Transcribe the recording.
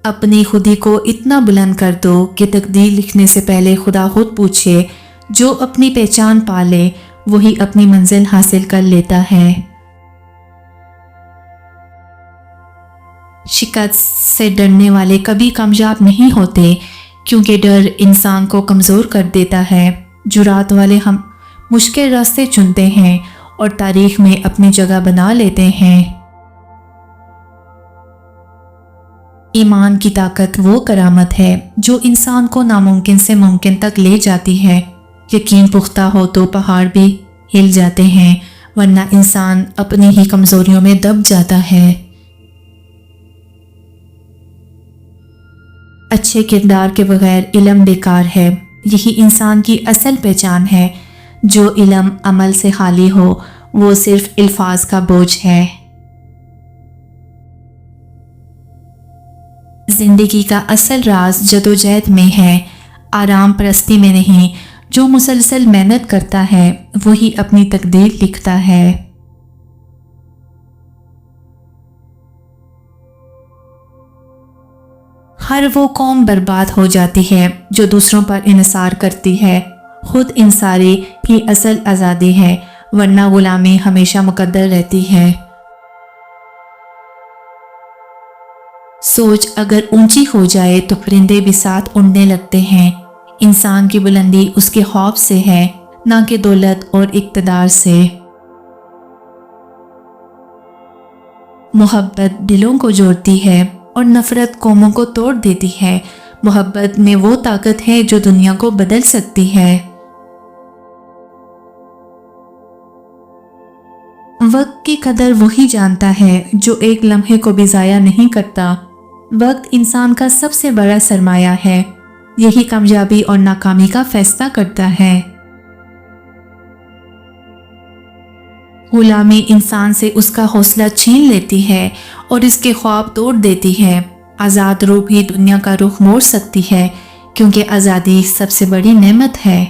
اپنی خودی کو اتنا بلند کر دو کہ تقدیر لکھنے سے پہلے خدا خود پوچھے۔ جو اپنی پہچان پا لے وہی اپنی منزل حاصل کر لیتا ہے۔ شکست سے ڈرنے والے کبھی کامیاب نہیں ہوتے، کیونکہ ڈر انسان کو کمزور کر دیتا ہے۔ جرات والے ہم مشکل راستے چنتے ہیں اور تاریخ میں اپنی جگہ بنا لیتے ہیں۔ ایمان کی طاقت وہ کرامت ہے جو انسان کو ناممکن سے ممکن تک لے جاتی ہے۔ یقین پختہ ہو تو پہاڑ بھی ہل جاتے ہیں، ورنہ انسان اپنی ہی کمزوریوں میں دب جاتا ہے۔ اچھے کردار کے بغیر علم بیکار ہے۔ یہی انسان کی اصل پہچان ہے۔ جو علم عمل سے خالی ہو وہ صرف الفاظ کا بوجھ ہے۔ زندگی کا اصل راز جدوجہد میں ہے، آرام پرستی میں نہیں۔ جو مسلسل محنت کرتا ہے وہی اپنی تقدیر لکھتا ہے۔ ہر وہ قوم برباد ہو جاتی ہے جو دوسروں پر انحصار کرتی ہے۔ خود انحصاری ہی اصل آزادی ہے، ورنہ غلامی ہمیشہ مقدر رہتی ہے۔ سوچ اگر اونچی ہو جائے تو پرندے بھی ساتھ اڑنے لگتے ہیں۔ انسان کی بلندی اس کے خوف سے ہے، نہ کہ دولت اور اقتدار سے۔ محبت دلوں کو جوڑتی ہے اور نفرت قوموں کو توڑ دیتی ہے۔ محبت میں وہ طاقت ہے جو دنیا کو بدل سکتی ہے۔ وقت کی قدر وہی جانتا ہے جو ایک لمحے کو بھی ضائع نہیں کرتا۔ وقت انسان کا سب سے بڑا سرمایہ ہے، یہی کامیابی اور ناکامی کا فیصلہ کرتا ہے۔ غلامی انسان سے اس کا حوصلہ چھین لیتی ہے اور اس کے خواب توڑ دیتی ہے۔ آزاد روح بھی دنیا کا رخ موڑ سکتی ہے، کیونکہ آزادی سب سے بڑی نعمت ہے۔